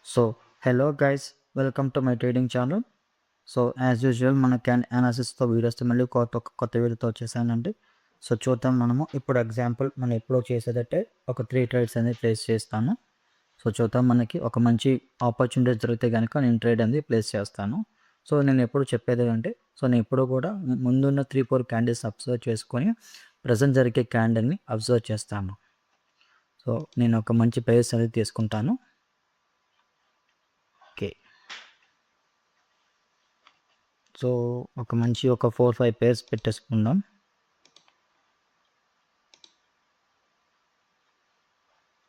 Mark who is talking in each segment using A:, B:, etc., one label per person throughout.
A: So, hello guys, welcome to my trading channel. So, as usual మన అనాలిసిస్‌తో వీడియోస్‌తో మళ్ళీ కొత్త వీడియోతో వచ్చేసానండి. సో, చూద్దాం మనము ఇప్పుడు ఎగ్జాంపుల్ మనం ఎప్పుడో చేసేదంటే ఒక 3 ట్రేడ్స్ అనేది ప్లేస్ చేస్తాను. సో, చూద్దాం మనకి ఒక మంచి ఆపర్చునిటీస్ దొరికితే గనుక నేను ట్రేడ్ అనేది ప్లేస్ చేస్తాను. సో, నేను ఎప్పుడు చెప్పేదేంటంటే నేను ఎప్పుడూ కూడా ముందున్న 3, 4 క్యాండిల్స్ అబ్జర్వ్ చేసుకొని ప్రెజెంట్ జరిగే క్యాండిల్‌ని అబ్జర్వ్ చేస్తాను. సో, నేను ఒక మంచి పేస్ అనేది తీసుకుంటాను. ఓకే. సో, ఒక మంచి 4, 5 పేర్స్ పెట్టేసుకుందాం.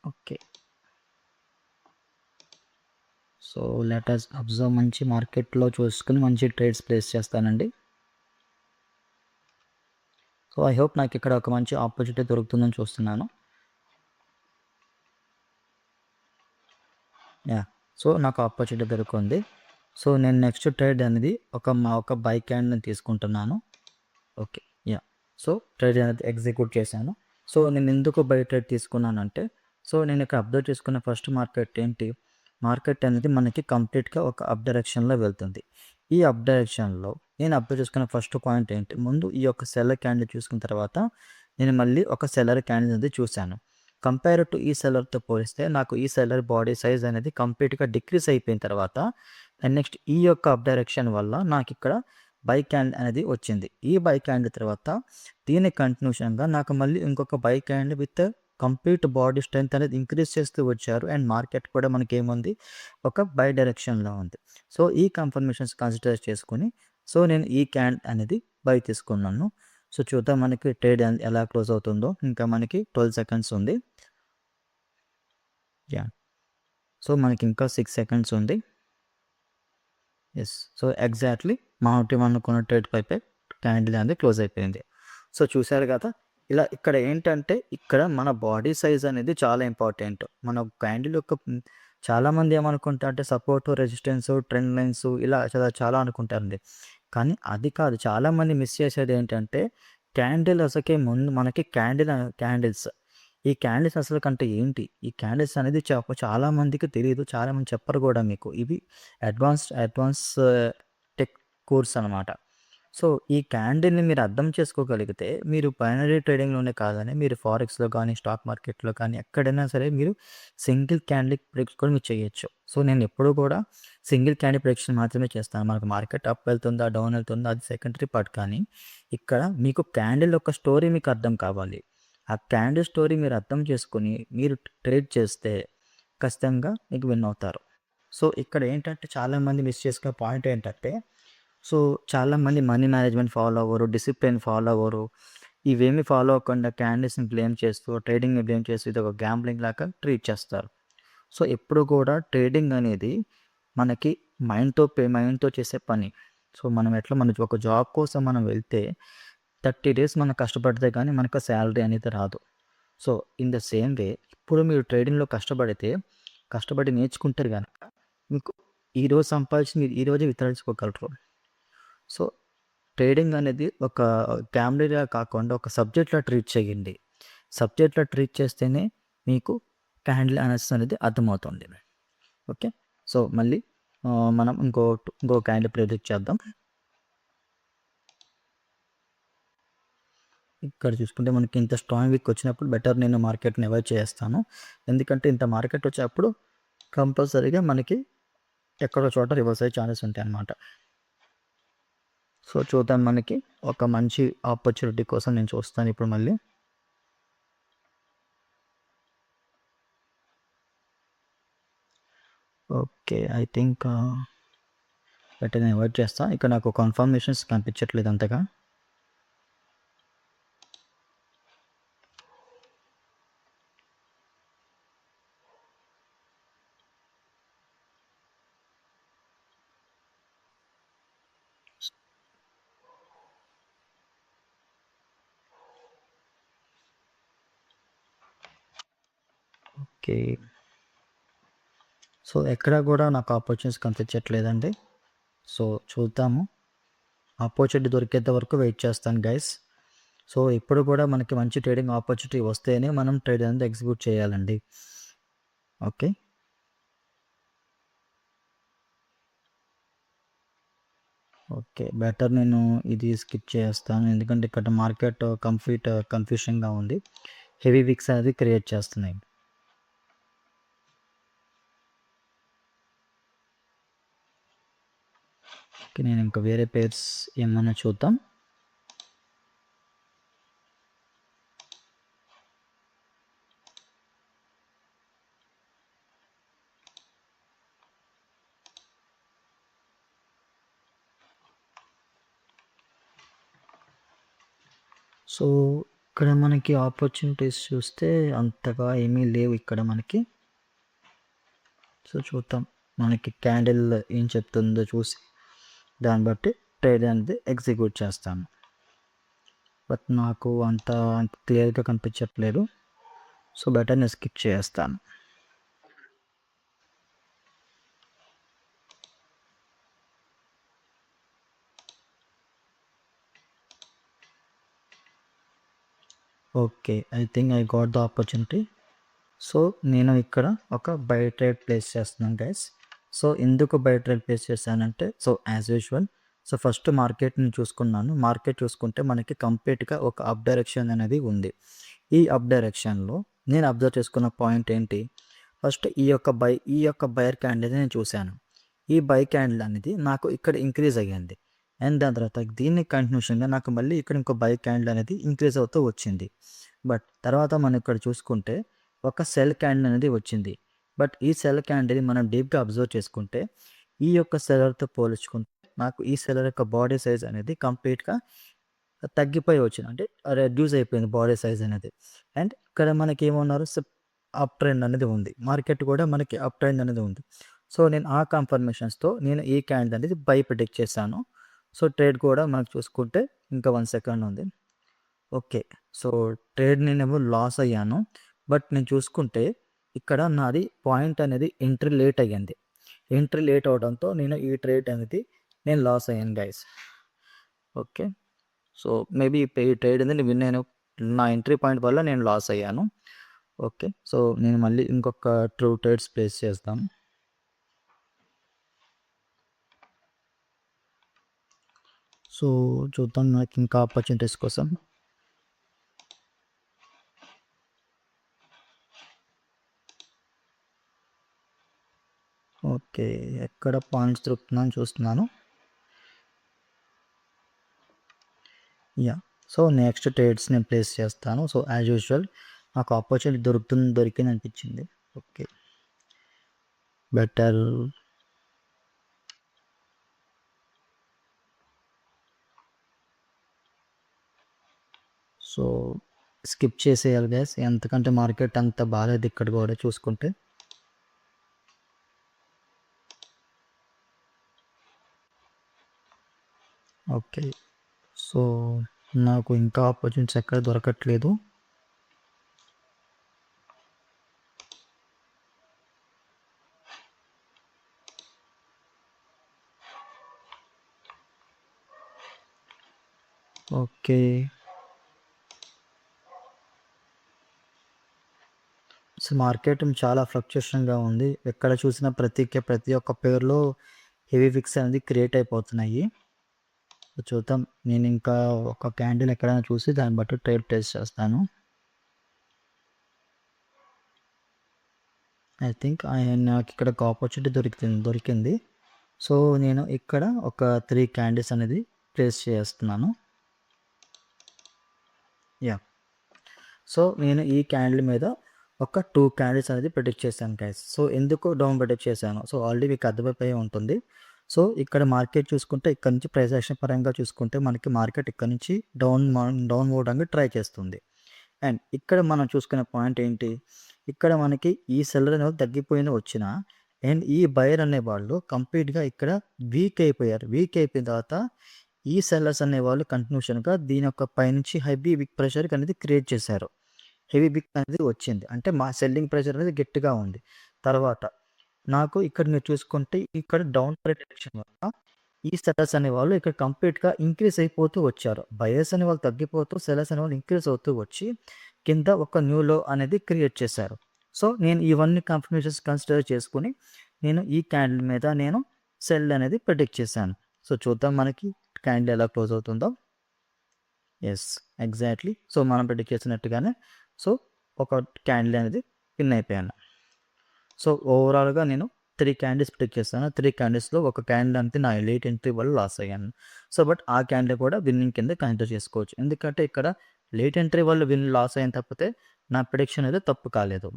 A: Okay. So, let us observe మంచి మార్కెట్‌లో చూసుకొని మంచి ట్రేడ్స్ ప్లేస్ చేస్తానండి. సో, ఐ హోప్ నాకిక్కడ ఒక మంచి ఆపర్చునిటీ దొరుకుతుందని చూస్తున్నాను. యాహ్! సో, నాకు ఆపర్చునిటీ దొరికింది. సో, నేను నెక్స్ట్ ట్రేడ్ అనేది ఒక బై క్యాండిల్‌ని తీసుకుంటున్నాను. ఓకే. యాహ్! సో, ట్రేడ్ అనేది ఎగ్జిక్యూట్ చేశాను. సో, నేను ఎందుకు బై ట్రేడ్ తీసుకున్నానంటే, సో, నేను ఇక్కడ అబ్జర్వ్ చేసుకున్న ఫస్ట్ మార్కెట్ ఏంటి? మార్కెట్ అనేది మనకి కంప్లీట్‌గా ఒక అప్ డైరెక్షన్‌లో వెళ్తుంది. ఈ అప్ డైరెక్షన్‌లో నేను అబ్జర్వ్ చేసుకున్న ఫస్ట్ పాయింట్ ఏంటి? ముందు ఈ యొక్క సెల్లర్ క్యాండిల్ చూసుకున్న తర్వాత, నేను మళ్ళీ ఒక సెల్లర్ క్యాండిల్ అనేది చూశాను. కంపేర్ టు ఈ సెల్లర్‌తో పోలిస్తే నాకు ఈ సెల్లర్ బాడీ సైజ్ అనేది కంప్లీట్‌గా డిక్రీజ్ అయిపోయిన తర్వాత, అండ్ నెక్స్ట్ ఈ యొక్క అప్ డైరెక్షన్ వల్ల నాకిక్కడ బై క్యాండిల్ అనేది వచ్చింది. ఈ బై క్యాండిల్ తర్వాత దీని కంటిన్యూషన్‌గా నాకు మళ్ళీ ఇంకొక by candle with complete body strength అనేది ఇంక్రీజ్ చేస్తూ వచ్చారు. అండ్ మార్కెట్ కూడా మనకేముంది ఒక బై డైరెక్షన్‌లో ఉంది. సో, ఈ కన్ఫర్మేషన్స్ కన్సిడర్ చేసుకొని నేను ఈ క్యాండిల్ అనేది బై తీసుకున్నాను. సో, చూద్దాం మనకి ట్రేడ్ ఎలా క్లోజ్ అవుతుందో. ఇంకా మనకి 12 సెకండ్స్ ఉంది. యాహ్! సో, మనకి ఇంకా 6 సెకండ్స్ ఉంది. యెస్. సో, ఎగ్జాక్ట్‌లీ మనం అనుకున్న ట్రేడ్ వైపే క్యాండిల్ అనేది క్లోజ్ అయిపోయింది. సో, చూసారు కదా! ఇక్కడ ఏంటంటే ఇక్కడ మన బాడీ సైజ్ అనేది చాలా ఇంపార్టెంట్. మన క్యాండిల్ యొక్క చాలామంది ఏమనుకుంటారంటే సపోర్టు, రెసిస్టెన్సు, ట్రెండ్ లైన్సు ఇలా చాలా అనుకుంటారండి. కానీ అది కాదు. చాలామంది మిస్ చేసేది ఏంటంటే క్యాండిల్ అసలుకే ముందు మనకి క్యాండిల్స్. ఈ క్యాండిల్స్ అసలుకంటే ఏంటి? ఈ క్యాండిల్స్ అనేది చాలా మందికి తెలీదు. చాలామంది చెప్పరు గూడా మీకు. ఇవి అడ్వాన్స్ టెక్ కోర్స్ అనమాట. సో, ఈ క్యాండిల్‌ని మీరు అర్థం చేసుకోగలిగితే, మీరు బైనరీ ట్రేడింగ్‌లోనే కాదని మీరు ఫారెక్స్‌లో గానీ, స్టాక్ మార్కెట్‌లో కానీ ఎక్కడైనా సరే మీరు సింగిల్ క్యాండిల్ ప్రిడిక్షన్ కూడా మీరు చేయొచ్చు. సో, నేను ఎప్పుడూ కూడా సింగిల్ క్యాండిల్ ప్రిడిక్షన్ మాత్రమే చేస్తాను. మనకు మార్కెట్ అప్ వెళ్తుందా, డౌన్ వెళ్తుందా అది సెకండరీ పార్ట్. కానీ ఇక్కడ మీకు క్యాండిల్ యొక్క స్టోరీ మీకు అర్థం కావాలి. ఆ క్యాండిల్ స్టోరీ మీరు అర్థం చేసుకొని మీరు ట్రేడ్ చేస్తే ఖచ్చితంగా మీకు విన్ అవుతారు. సో, ఇక్కడ ఏంటంటే చాలామంది మిస్ చేసుకునే పాయింట్ ఏంటంటే, సో, చాలామంది మనీ మేనేజ్మెంట్ ఫాలో అవ్వరు, డిసిప్లిన్ ఫాలో అవ్వరు. ఇవేమి ఫాలో అవ్వకుండా క్యాండిల్స్‌ని బ్లేమ్ చేస్తూ, ట్రేడింగ్‌ని బ్లేమ్ చేస్తూ ఇదొక గ్యాంబ్లింగ్ లాగా ట్రీట్ చేస్తారు. సో, ఎప్పుడు కూడా ట్రేడింగ్ అనేది మనకి మైండ్‌తో చేసే పని. సో, మనం మన ఒక జాబ్ కోసం మనం వెళ్తే 30 డేస్ మనం కష్టపడితే గానీ మనకు సాలరీ అనేది రాదు. So, in the same way ఇప్పుడు మీరు ట్రేడింగ్‌లో కష్టపడి నేర్చుకుంటారు గనక మీకు ఈరోజు సంపాదించింది మీరు ఈరోజే విత్డ్రా. సో, ట్రేడింగ్ అనేది ఒక గ్యామ్లింగ్‌లా కాకుండా ఒక సబ్జెక్ట్‌లా ట్రీట్ చేయండి. సబ్జెక్ట్‌లా ట్రీట్ చేస్తేనే మీకు క్యాండిల్ అనాలిసిస్ అనేది అర్థమవుతుంది. ఓకే. సో, మళ్ళీ మనం ఇంకో క్యాండిల్ ప్రెడిక్ట్ చేద్దాం. ఇక్కడ చూసుకుంటే మనకి ఇంత స్ట్రాంగ్ వీక్ వచ్చినప్పుడు బెటర్ నేను మార్కెట్‌ని అవాయిడ్ చేస్తాను. ఎందుకంటే ఇంత మార్కెట్ వచ్చేప్పుడు కంపల్సరీగా మనకి ఎక్కడో చోట రివర్స్ అయ్యే ఛాన్సెస్ ఉంటాయన్నమాట. సో, చూద్దాం మనకి ఒక మంచి ఆపర్చునిటీ కోసం నేను చూస్తాను ఇప్పుడు మళ్ళీ. ఓకే. ఐ థింక్ బెటర్ నేను అవాయిడ్ చేస్తా. ఇక్కడ నాకు కన్ఫర్మేషన్స్ కనిపించట్లేదు అంతగా. ఓకే. సో, ఎక్కడ గూడా నాకు ఆపర్చునిటీస్ కనిపించట్లేదండి. సో, చూద్దాము. ఆపర్చునిటీ దొరికేంత వరకు వెయిట్ చేస్తాను గైస్. సో, ఇప్పుడు కూడా మనకి మంచి ట్రేడింగ్ ఆపర్చునిటీ వస్తేనే మనం ట్రేడ్ అనేది ఎగ్జిక్యూట్ చేయాలండి. ఓకే. ఓకే. బెటర్ నేను ఇది స్కిప్ చేస్తాను. ఎందుకంటే ఇక్కడ మార్కెట్ కన్‌ఫ్యూషన్‌గా ఉంది. హెవీ విక్స్ అనేది క్రియేట్ చేస్తున్నాయి. ఓకే. నేను ఇంకా వేరే పేర్స్ ఏమన్నా చూద్దాం. సో, ఇక్కడ మనకి ఆపర్చునిటీస్ చూస్తే అంతగా ఏమీ లేవు ఇక్కడ మనకి. సో, చూద్దాం. మనకి క్యాండిల్ ఏం చెప్తుందో చూసి దాన్ని బట్టి ట్రేడ్ అనేది ఎగ్జిక్యూట్ చేస్తాను. బట్ నాకు అంత క్లియర్‌గా కనిపించట్లేదు. సో, బెటర్ నేను స్కిప్ చేసేస్తాను. Okay. I think I got the opportunity. So, నేను ఇక్కడ ఒక బై ట్రేడ్ ప్లేస్ చేస్తున్నాను గైస్. సో, ఎందుకు బై ట్రేడ్ ప్లేస్ చేశానంటే, so, as usual so, first మార్కెట్‌ని చూసుకున్నాను. మార్కెట్ చూసుకుంటే మనకి కంప్లీట్‌గా ఒక అప్ డైరెక్షన్ అనేది ఉంది. ఈ అప్ డైరెక్షన్‌లో నేను అబ్జర్వ్ చేసుకున్న పాయింట్ ఏంటి? ఫస్ట్ ఈ యొక్క బైర్ క్యాండిల్‌ని నేను చూశాను. ఈ బై క్యాండిల్ అనేది నాకు ఇక్కడ ఇంక్రీజ్ అయ్యింది. అండ్ దాని తర్వాత దీన్ని కంటిన్యూషన్‌గా నాకు మళ్ళీ ఇక్కడ ఇంకో బై క్యాండిల్ అనేది ఇంక్రీజ్ అవుతూ వచ్చింది. బట్ తర్వాత మనం ఇక్కడ చూసుకుంటే ఒక సెల్ క్యాండిల్ అనేది వచ్చింది. బట్ ఈ సెల్ క్యాండిల్‌ని మనం డీప్‌గా అబ్జర్వ్ చేసుకుంటే ఈ యొక్క సెల్లర్‌తో పోల్చుకుంటే నాకు ఈ సెల్లర్ యొక్క బాడీ సైజ్ అనేది కంప్లీట్‌గా తగ్గిపోయి వచ్చింది. అంటే రెడ్యూస్ అయిపోయింది బాడీ సైజ్ అనేది. అండ్ ఇక్కడ మనకేమన్నారు అప్ ట్రెండ్ అనేది ఉంది. మార్కెట్ కూడా మనకి అప్ ట్రెండ్ అనేది ఉంది. సో, నేను ఆ కన్ఫర్మేషన్స్‌తో నేను ఈ క్యాండిల్ అనేది బై ప్రిడిక్ట్ చేశాను. సో, ట్రేడ్ కూడా మనకు చూసుకుంటే ఇంకా 1 సెకండ్ ఉంది. ఓకే. సో, ట్రేడ్ నేనేమో లాస్ అయ్యాను. బట్ నేను చూసుకుంటే ఇక్కడ నాది పాయింట్ అనేది ఎంట్రీ లేట్ అయ్యింది. ఎంట్రీ లేట్ అవ్వడంతో నేను ఈ ట్రేడ్ అనేది నేను లాస్ అయ్యాను గైస్. ఓకే. సో, మేబీ ఈ ట్రేడ్ అనేది నేను నా ఎంట్రీ పాయింట్ వల్ల నేను లాస్ అయ్యాను. ఓకే. సో, నేను మళ్ళీ ఇంకొక 2 ట్రేడ్స్ ప్లేస్ చేస్తాం. సో, చూద్దాం నాకు ఇంకా ఆపర్చునిటీస్ కోసం. ఓకే. ఎక్కడ పాయింట్స్ దొరుకుతుందని చూస్తున్నాను. యాహ్! సో, నెక్స్ట్ ట్రేడ్స్ నేను ప్లేస్ చేస్తాను. సో, యాజ్ యూజువల్ నాకు ఆపర్చునిటీ దొరికిందనిపించింది. ఓకే. బెటర్ సో, స్కిప్ చేసేయాలి గైస్. ఎందుకంటే మార్కెట్ అంత బాలేదు ఇక్కడ కూడా చూసుకుంటే. ఓకే. సో, నాకు ఇంకా ఆపర్చునిటీస్ ఎక్కడ దొరకట్లేదు. ఓకే. సో, మార్కెట్ చాలా ఫ్లక్చుయేషన్‌గా ఉంది. ఎక్కడ చూసినా ప్రతి ఒక్క పేర్‌లో హెవీ విక్స్ అనేది క్రియేట్ అయిపోతున్నాయి. సో, చూద్దాం. నేను ఇంకా ఒక క్యాండిల్ ఎక్కడైనా చూసి దాన్ని బట్టి ట్రేడ్ ప్లేస్ చేస్తాను. ఐ థింక్ నాకు ఇక్కడ ఒక ఆపర్చునిటీ దొరికింది. సో, నేను ఇక్కడ ఒక 3 క్యాండిల్స్ అనేది ప్లేస్ చేస్తున్నాను. యాహ్! సో, నేను ఈ క్యాండిల్ మీద ఒక 2 క్యాండిల్స్ అనేది ప్రిడిక్ట్ చేశాను గైస్. సో, ఎందుకు డౌన్ ప్రిడిక్ట్ చేశాను? సో, ఆల్రెడీ మీకు అర్థమైపోయి ఉంటుంది. సో, ఇక్కడ మార్కెట్ చూసుకుంటే ఇక్కడ నుంచి ప్రైస్ యాక్షన్ పరంగా చూసుకుంటే మనకి మార్కెట్ ఇక్కడ నుంచి డౌన్ అవ్వడానికి ట్రై చేస్తుంది. అండ్ ఇక్కడ మనం చూసుకునే పాయింట్ ఏంటి? ఇక్కడ మనకి ఈ సెల్లర్ అనేవాళ్ళు తగ్గిపోయిన వచ్చిన అండ్ ఈ బయర్ అనేవాళ్ళు కంప్లీట్‌గా ఇక్కడ వీక్ అయిపోయారు. వీక్ అయిపోయిన తర్వాత ఈ సెల్లర్స్ అనేవాళ్ళు కంటిన్యూషన్‌గా దీని యొక్క పైనుంచి హెవీ విక్ ప్రెషర్ అనేది క్రియేట్ చేశారు. హెవీ బిగ్ అనేది వచ్చింది. అంటే మా సెల్లింగ్ ప్రెషర్ అనేది గట్టిగా ఉంది. తర్వాత నాకు ఇక్కడ మీరు చూసుకుంటే ఇక్కడ డౌన్ డైరెక్షన్ వల్ల ఈ సెల్లర్స్ అనేవాళ్ళు ఇక్కడ కంప్లీట్‌గా ఇంక్రీజ్ అయిపోతూ వచ్చారు. బయర్స్ అనేవాళ్ళు తగ్గిపోతూ, సెల్లర్స్ అనేవాళ్ళు ఇంక్రీజ్ అవుతూ వచ్చి కింద ఒక న్యూ లో అనేది క్రియేట్ చేశారు. సో, నేను ఇవన్నీ కన్ఫర్మేషన్స్ కన్సిడర్ చేసుకొని నేను ఈ క్యాండిల్ మీద నేను సెల్ అనేది ప్రిడిక్ట్ చేశాను. సో చూద్దాం మనకి క్యాండిల్ ఎలా క్లోజ్ అవుతుందో. Yes, exactly. సో మనం ప్రిడిక్ట్ చేసినట్టుగానే సో ఒక క్యాండిల్ అనేది విన్ అయిపోయాను. సో ఓవరాల్గా నేను 3 క్యాండిల్స్ ప్రిడిక్ట్ చేస్తాను. 3 క్యాండిల్స్లో ఒక క్యాండిల్ అంతే నా లేట్ ఎంట్రీ వల్ల లాస్ అయ్యాను. సో బట్ ఆ క్యాండిల్ కూడా విన్నింగ్ కింద కన్సిడర్ చేసుకోవచ్చు. ఎందుకంటే ఇక్కడ లేట్ ఎంట్రీ వల్ల లాస్ అయిన తప్పితే నా ప్రిడిక్షన్ అయితే తప్పు కాలేదు.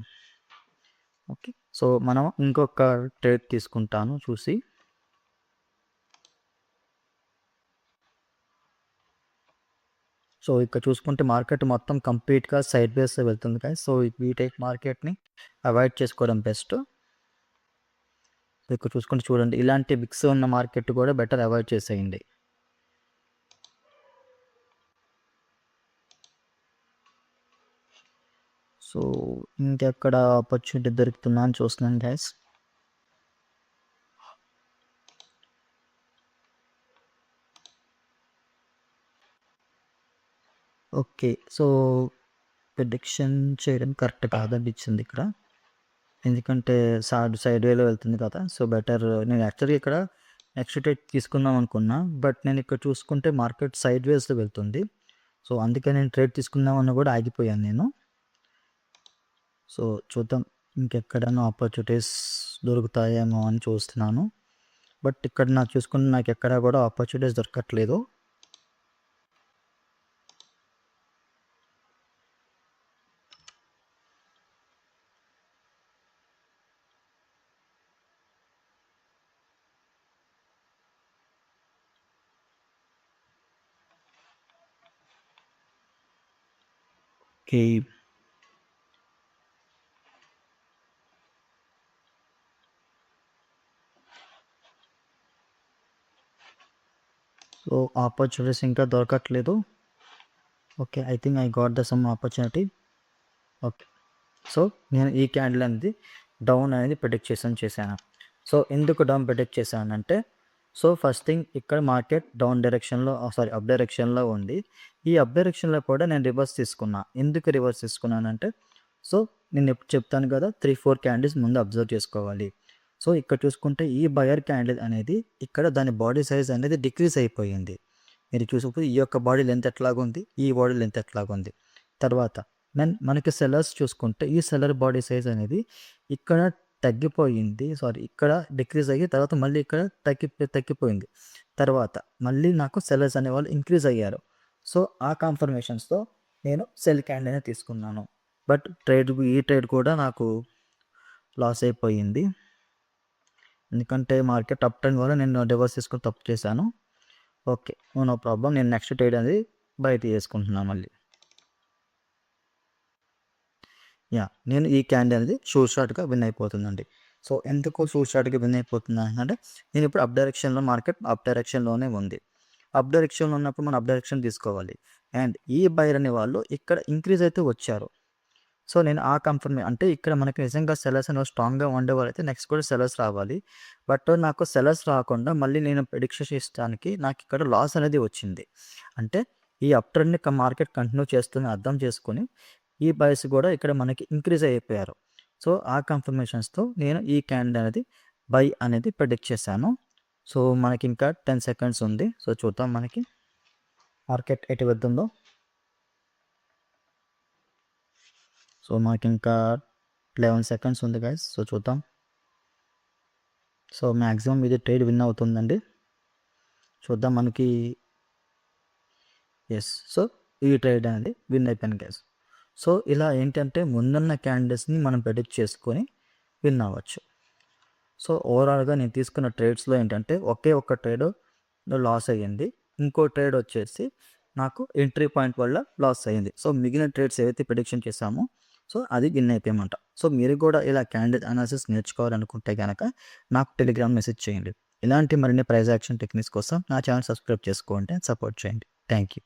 A: ఓకే, సో మనం ఇంకొక ట్రేడ్ తీసుకుంటాను చూసి. సో ఇక్కడ చూసుకుంటే మార్కెట్ మొత్తం కంప్లీట్గా సైడ్ వేస్ వెళ్తుంది కదా. సో ఈ టైప్ మార్కెట్ని అవాయిడ్ చేసుకోవడం బెస్ట్. ఇక్కడ చూసుకుంటే చూడండి, ఇలాంటి బిక్స్ ఉన్న మార్కెట్ కూడా బెటర్ అవాయిడ్ చేసేయండి. సో ఇంకెక్కడ ఆపర్చునిటీ దొరుకుతుందా అని చూస్తున్నాను గైస్. ఓకే, సో ప్రిడిక్షన్ చేయడం కరెక్ట్ కాదనిపించింది ఇక్కడ. ఎందుకంటే సైడ్ వేలో వెళ్తుంది కదా. సో బెటర్ నేను యాక్చువల్గా ఇక్కడ నెక్స్ట్ ట్రేడ్ తీసుకుందాం అనుకున్నా, బట్ నేను ఇక్కడ చూసుకుంటే మార్కెట్ సైడ్ వేస్లో వెళ్తుంది. సో అందుకే నేను ట్రేడ్ తీసుకుందామన్నా కూడా ఆగిపోయాను నేను. సో చూద్దాం ఇంకెక్కడైనా ఆపర్చునిటీస్ దొరుకుతాయేమో అని చూస్తున్నాను. బట్ ఇక్కడ నాకు చూసుకుంటే నాకు ఎక్కడా కూడా ఆపర్చునిటీస్ దొరకట్లేదు. ఓకే, సో ఆపర్చునిటీస్ ఇంకా దొరకట్లేదు. Okay, I think I got the sum opportunity. Okay, so నేను ఈ క్యాండిల్ అనేది డౌన్ అనేది ప్రిడిక్ట్ చేశాను. సో ఎందుకు డౌన్ ప్రిడిక్ట్ చేశానంటే, సో ఫస్ట్ థింగ్ ఇక్కడ మార్కెట్ డౌన్ డైరెక్షన్లో అప్ డైరెక్షన్లో ఉంది. ఈ అప్ డైరెక్షన్లో కూడా నేను రివర్స్ తీసుకున్నా. ఎందుకు రివర్స్ తీసుకున్నానంటే, సో నేను ఎప్పుడు చెప్తాను కదా 3-4 క్యాండిల్స్ ముందు అబ్జర్వ్ చేసుకోవాలి. సో ఇక్కడ చూసుకుంటే ఈ బయర్ క్యాండిల్ అనేది ఇక్కడ దాని బాడీ సైజ్ అనేది డిక్రీజ్ అయిపోయింది. మీరు చూసుకుంటే ఈ యొక్క బాడీ లెంత్ ఎట్లాగుంది, ఈ బాడీ లెంత్ ఎట్లాగుంది. తర్వాత మనకి సెల్లర్స్ చూసుకుంటే ఈ సెల్లర్ బాడీ సైజ్ అనేది ఇక్కడ తగ్గిపోయింది, ఇక్కడ డిక్రీజ్ అయ్యి తర్వాత మళ్ళీ ఇక్కడ తగ్గిపోయింది. తర్వాత మళ్ళీ నాకు సెల్లర్స్ అనేవాళ్ళు ఇంక్రీజ్ అయ్యారు. సో ఆ కన్ఫర్మేషన్స్తో నేను సెల్ క్యాండిల్ అనేది తీసుకున్నాను. బట్ ఈ ట్రేడ్ కూడా నాకు లాస్ అయిపోయింది. ఎందుకంటే మార్కెట్ అప్ ట్రెండ్ వల్ల నేను రివర్స్ తీసుకొని తప్పు చేశాను. Okay, no problem. నేను నెక్స్ట్ ట్రేడ్ అనేది బయట చేసుకుంటున్నాను మళ్ళీ. నేను ఈ క్యాండిల్ అనేది షార్ట్గా విన్ అయిపోతుందండి. సో ఎందుకు షార్ట్గా విన్ అయిపోతుంది అంటే, నేను ఇప్పుడు మార్కెట్ అప్ డైరెక్షన్లోనే ఉంది. అప్ డైరెక్షన్లో ఉన్నప్పుడు మనం అప్ డైరెక్షన్ తీసుకోవాలి. అండ్ ఈ బైర్ అనే వాళ్ళు ఇక్కడ ఇంక్రీజ్ అయితే వచ్చారు. సో నేను ఆ అంటే ఇక్కడ మనకి నిజంగా సెలర్స్ అనేవి స్ట్రాంగ్గా ఉండేవాళ్ళు అయితే నెక్స్ట్ కూడా సెలర్స్ రావాలి. బట్ నాకు సెలర్స్ రాకుండా మళ్ళీ నేను ప్రిడిక్షన్ చేయడానికి నాకు ఇక్కడ లాస్ అనేది వచ్చింది. అంటే ఈ అప్ ట్రెండ్ని మార్కెట్ కంటిన్యూ చేస్తుంది అర్థం చేసుకొని ఈ బైస్ కూడా ఇక్కడ మనకి ఇంక్రీజ్ అయిపోయారు. సో ఆ కన్ఫర్మేషన్స్తో నేను ఈ క్యాండిల్ అనేది బై అనేది ప్రిడిక్ట్ చేశాను. సో మనకి ఇంకా 10 సెకండ్స్ ఉంది. సో చూద్దాం మనకి మార్కెట్ ఎటు వెళ్తుందో. సో మనకి ఇంకా 11 సెకండ్స్ ఉంది గైస్. సో చూద్దాం. సో మ్యాక్సిమం ఇది ట్రేడ్ విన్ అవుతుందండి. చూద్దాం మనకి. ఎస్, సో ఈ ట్రేడ్ అనేది విన్ అయిపోయింది గైస్. సో ఇలా ఏంటంటే ముందున్న క్యాండిల్స్ని మనం ప్రెడిక్ట్ చేసుకొని విన్ అవ్వచ్చు. సో ఓవరాల్గా నేను తీసుకున్న ట్రేడ్స్లో ఏంటంటే ఒకే ఒక్క ట్రేడ్ లాస్ అయ్యింది. ఇంకో ట్రేడ్ వచ్చేసి నాకు ఎంట్రీ పాయింట్ వల్ల లాస్ అయ్యింది. సో మిగిలిన ట్రేడ్స్ ఏవైతే ప్రిడిక్షన్ చేశామో సో అది విన్ అయిపోయామంట. సో మీరు కూడా ఇలా క్యాండిల్ అనాలిసిస్ నేర్చుకోవాలనుకుంటే కనుక నాకు టెలిగ్రామ్ మెసేజ్ చేయండి. ఇలాంటి మరిన్ని ప్రైస్ యాక్షన్ టెక్నిక్స్ కోసం నా ఛానల్ సబ్స్క్రైబ్ చేసుకోండి, సపోర్ట్ చేయండి. Thank you.